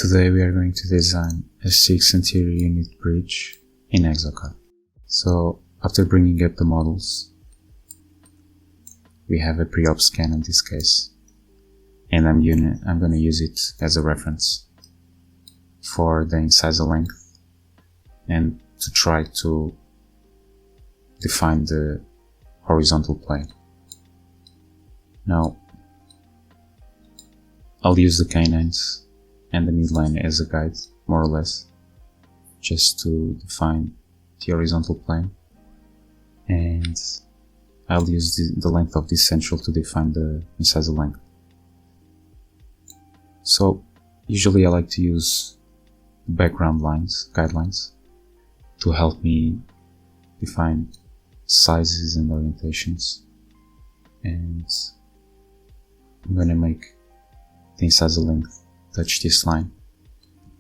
Today we are going to design a 6 anterior unit bridge in Exocad. So after bringing up the models, we have a pre-op scan in this case, and I'm going to use it as a reference for the incisor length and to try to define the horizontal plane. Now I'll use the canines and the midline as a guide, more or less, just to define the horizontal plane, and I'll use the length of this central to define the incisor length. So usually I like to use background lines, guidelines, to help me define sizes and orientations, and I'm going to make the incisor length touch this line,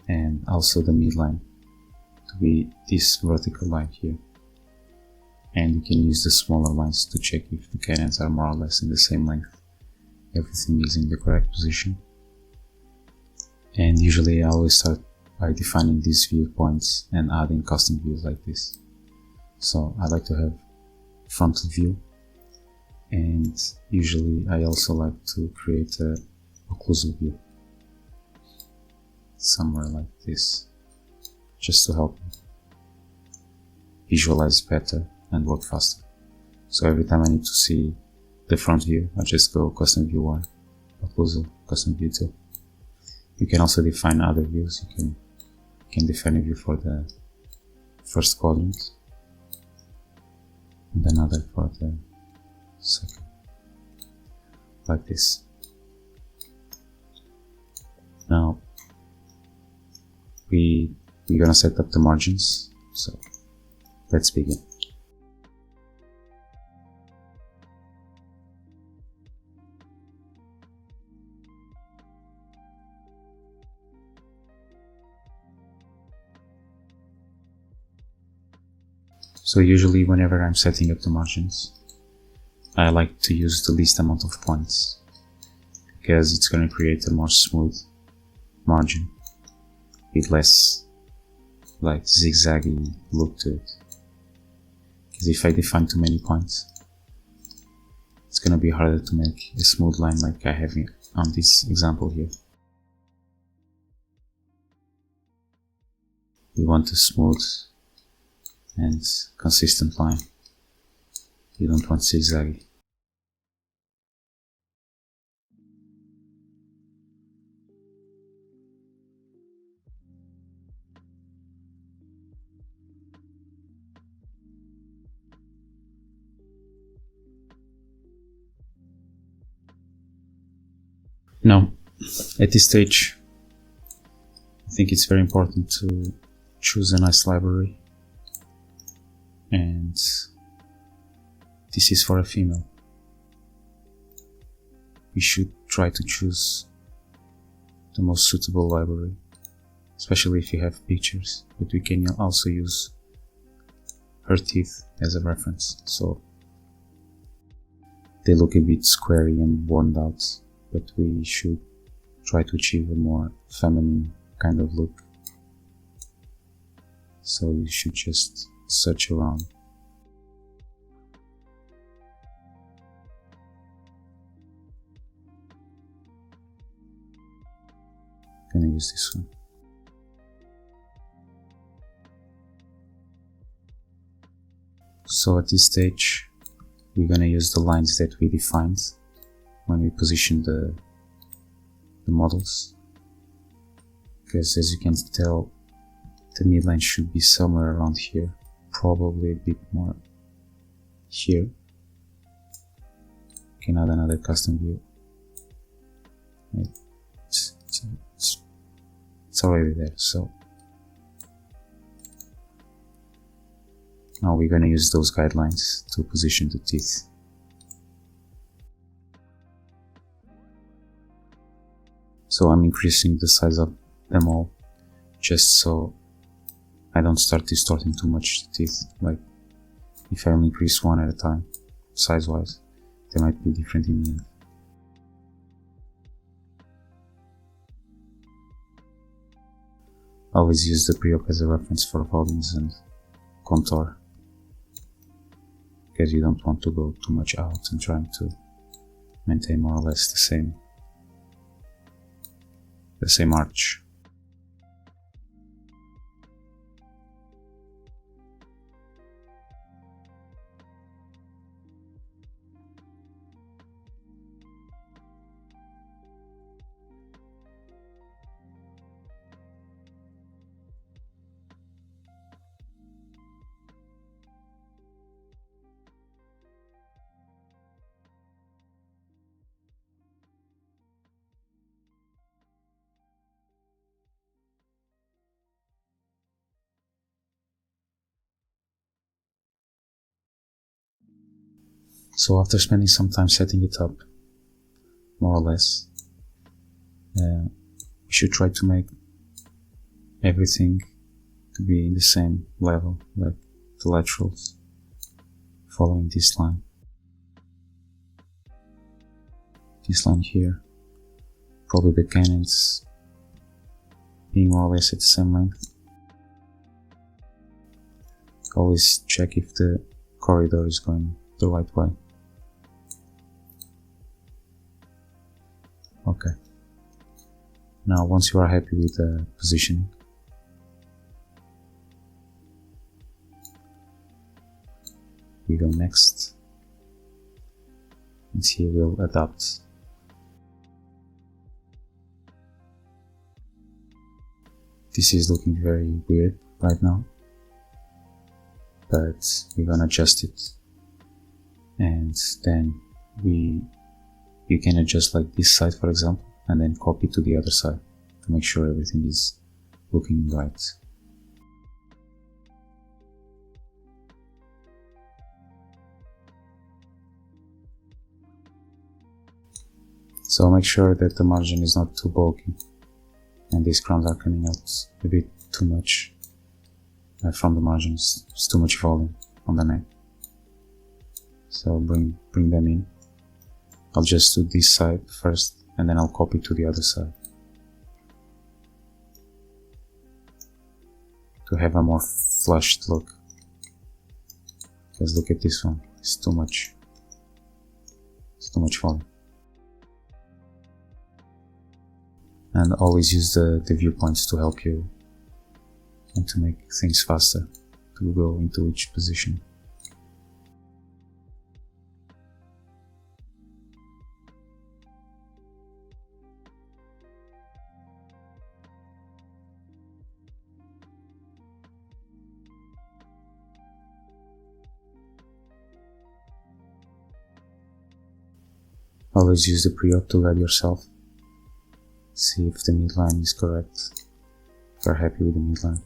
and also the midline to be this vertical line here, and you can use the smaller lines to check if the canines are more or less in the same length, everything is in the correct position. And usually I always start by defining these viewpoints and adding custom views like this. So I like to have frontal view, and usually I also like to create a occlusal view somewhere like this, just to help me visualize better and work faster. So every time I need to see the front view, I just go custom view 1, occlusal, custom view 2. You can also define other views. You can define a view for the first quadrant and another for the second, like this. Now we're gonna set up the margins, so let's begin. So usually whenever I'm setting up the margins, I like to use the least amount of points, because it's going to create a more smooth margin with less like zigzaggy look to it. Because if I define too many points, it's going to be harder to make a smooth line like I have on this example here. We want a smooth and consistent line. You don't want zigzaggy. Now, at this stage, I think it's very important to choose a nice library, and this is for a female. We should try to choose the most suitable library, especially if you have pictures, but we can also use her teeth as a reference, so they look a bit squarey and worn out, but we should try to achieve a more feminine kind of look. So you should just search around. I'm gonna use this one. So at this stage, we're gonna use the lines that we defined when we position the models, because as you can tell, the midline should be somewhere around here, probably a bit more here. You can add another custom view. It's already there, so now we're going to use those guidelines to position the teeth. So I'm increasing the size of them all, just so I don't start distorting too much the teeth. Like if I only increase one at a time, size wise, they might be different in the end. Always use the pre-op as a reference for volumes and contour, because you don't want to go too much out and trying to maintain more or less the same arch. So after spending some time setting it up, more or less, we should try to make everything to be in the same level, like the laterals following this line here, probably the cannons being more or less at the same length. Always check if the corridor is going the right way. Okay. Now once you are happy with the positioning, we go next, and here we'll adapt. This is looking very weird right now, but we're gonna adjust it, and then you can adjust like this side, for example, and then copy to the other side to make sure everything is looking right. So make sure that the margin is not too bulky and these crowns are coming out a bit too much from the margins. It's too much volume on the neck. So bring them in. I'll just do this side first and then I'll copy to the other side to have a more flushed look. Because look at this one, it's too much volume. And always use the viewpoints to help you and to make things faster, to go into each position. Always use the pre-op to guide yourself. See if the midline is correct, if you're happy with the midline.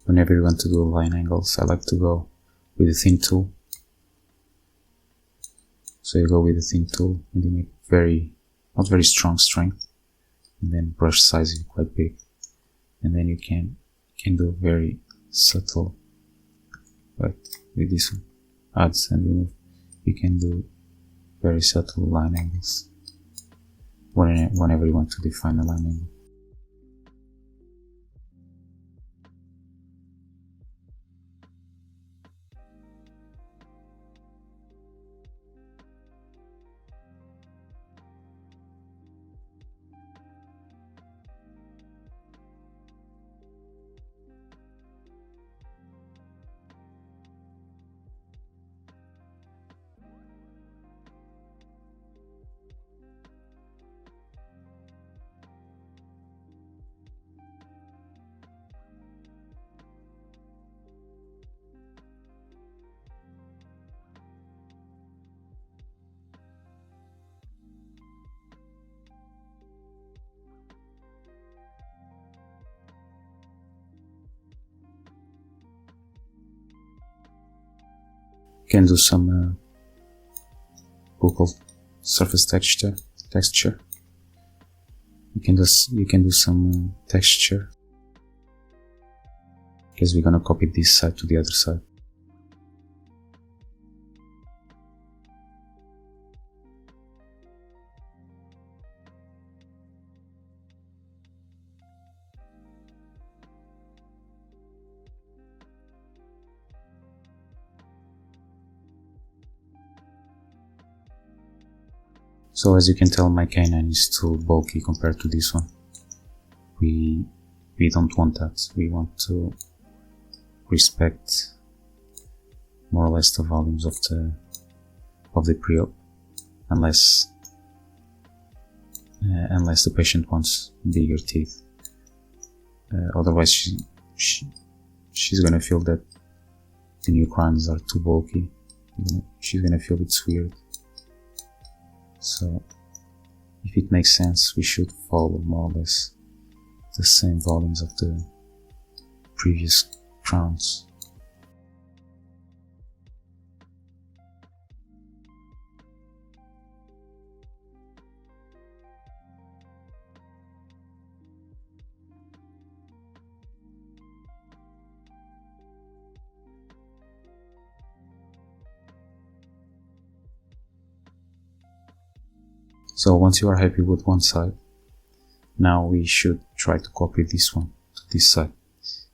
Whenever you want to do line angles, I like to go with the thin tool. So you go with the thin tool and you make not very strong strength, and then brush size is quite big, and then you can do very subtle, like with this one, adds and remove. You can do very subtle line angles whenever you want to define a line angle. You can do some buccal surface texture. You can do some texture because we're gonna copy this side to the other side. So as you can tell, my canine is too bulky compared to this one. We don't want that. We want to respect more or less the volumes of the pre-op, unless the patient wants bigger teeth. Otherwise, she's gonna feel that the new crowns are too bulky. She's gonna feel it's weird. So, if it makes sense, we should follow more or less the same volumes of the previous crowns. So once you are happy with one side, now we should try to copy this one to this side.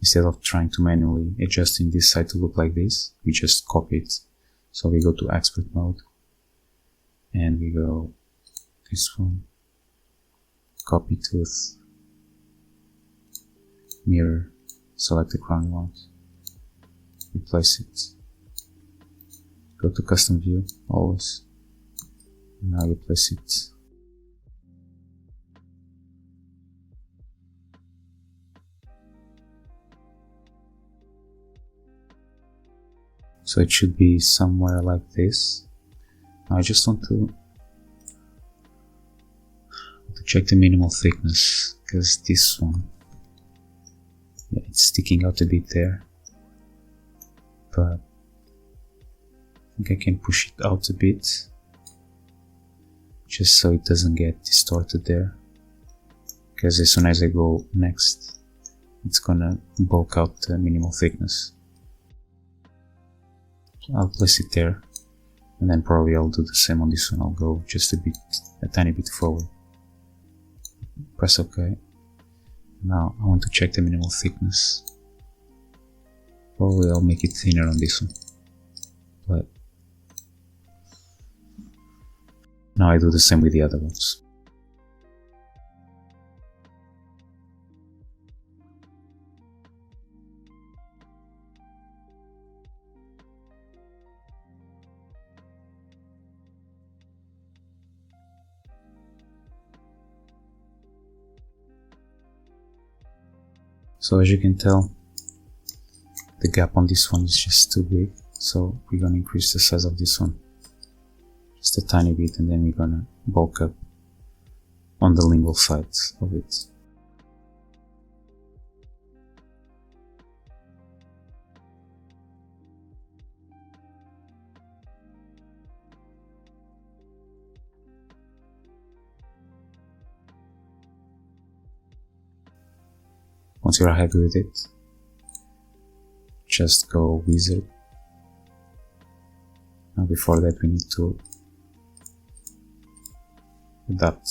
Instead of trying to manually adjusting this side to look like this, we just copy it. So we go to expert mode and we go this one, copy tooth, mirror, select the crown you want, replace it, go to custom view always. Now you place it. So it should be somewhere like this. Now I just want to check the minimal thickness, because this one, yeah, it's sticking out a bit there, but I think I can push it out a bit, just so it doesn't get distorted there, because as soon as I go next, it's gonna bulk out the minimal thickness. I'll place it there, and then probably I'll do the same on this one. I'll go just a tiny bit forward. Press OK. Now I want to check the minimal thickness. Probably I'll make it thinner on this one, but now I do the same with the other ones. So as you can tell, the gap on this one is just too big, so we're gonna increase the size of this one just a tiny bit, and then we're gonna bulk up on the lingual sides of it. Once you're happy with it, just go wizard. Now before that we need to adapt.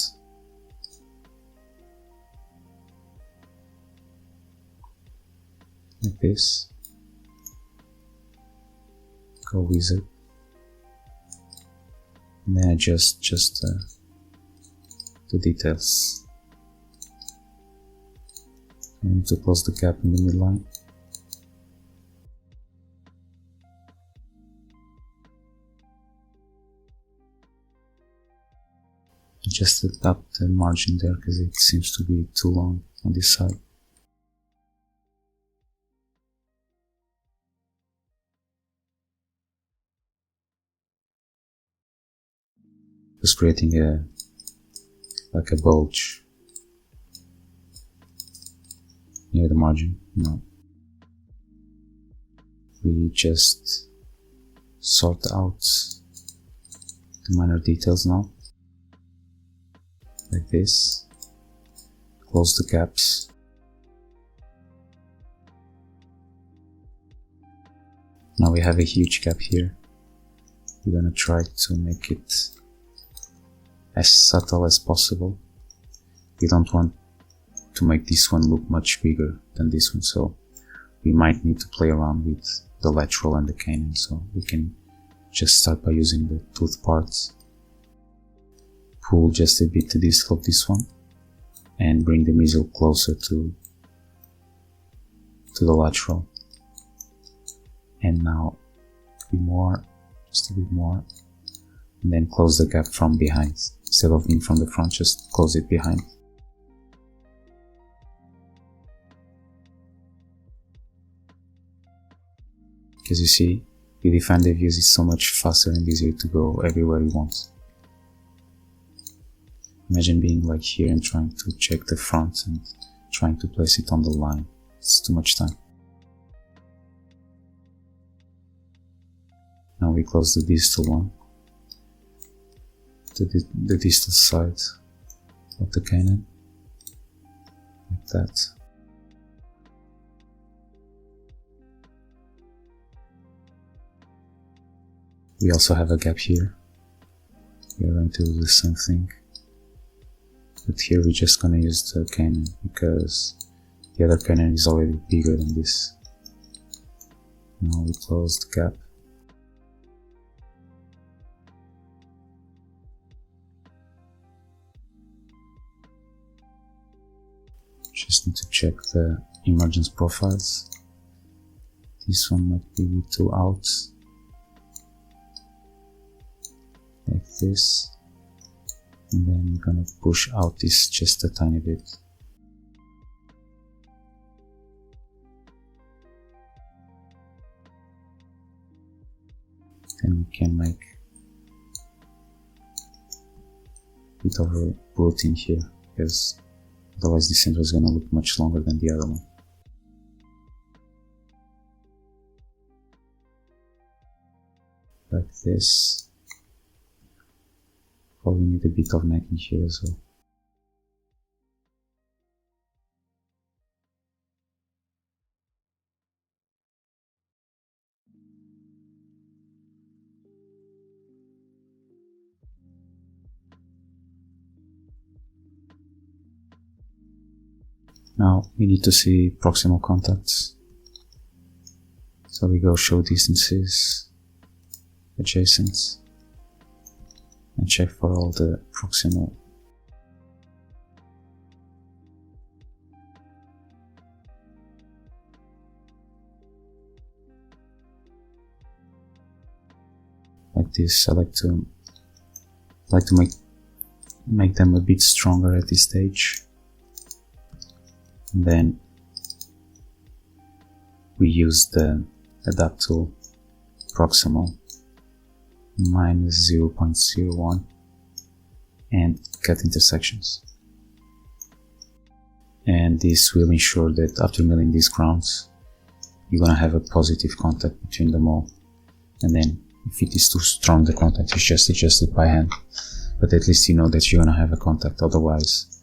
Like this. Go wizard. And then adjust just the details. I need to close the gap in the midline. Just adapt the margin there, because it seems to be too long on this side. Just creating like a bulge near the margin. No. We just sort out the minor details now. Like this. Close the gaps. Now we have a huge gap here. We're gonna try to make it as subtle as possible. We don't want to make this one look much bigger than this one, so we might need to play around with the lateral and the cannon, so we can just start by using the tooth parts. Pull just a bit to distal of this one and bring the muzzle closer to the lateral. And now a bit more, just a bit more, and then close the gap from behind. Instead of in from the front, just close it behind. As you see, you define the views is so much faster and easier to go everywhere you want. Imagine being like here and trying to check the front and trying to place it on the line. It's too much time. Now we close the distal one, the distal side of the cannon, like that. We also have a gap here. We are going to do the same thing, but here we're just gonna use the cannon because the other cannon is already bigger than this. Now we close the gap. Just need to check the emergence profiles. This one might be with two outs, like this, and then we're gonna push out this just a tiny bit. And we can make a bit of a routine here, because otherwise the center is gonna look much longer than the other one. Like this. Probably need a bit of necking here as well. Now we need to see proximal contacts. So we go show distances, adjacent, and check for all the proximal. Like this, I like to make them a bit stronger at this stage. And then we use the adapt tool, proximal minus 0.01, and cut intersections. And this will ensure that after milling these crowns, you're gonna have a positive contact between them all. And then if it is too strong, the contact is just adjusted by hand. But at least you know that you're gonna have a contact. Otherwise,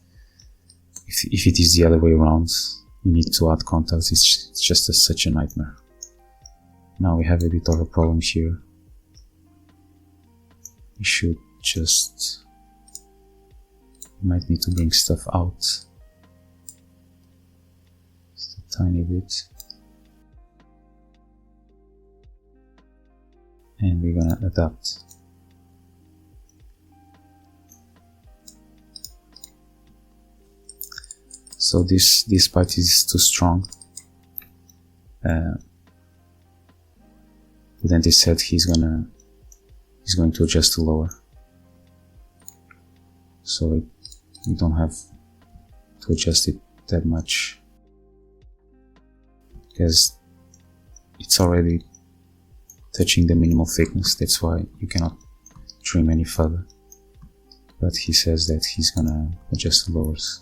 if it is the other way around, you need to add contacts. It's just such a nightmare. Now we have a bit of a problem here. We should just, might need to bring stuff out just a tiny bit, and we're gonna adapt. So this part is too strong. The dentist said he's going to adjust to lower, so you don't have to adjust it that much, because it's already touching the minimal thickness. That's why you cannot trim any further. But he says that he's gonna adjust the lowers.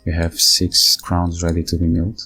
We have 6 crowns ready to be milled.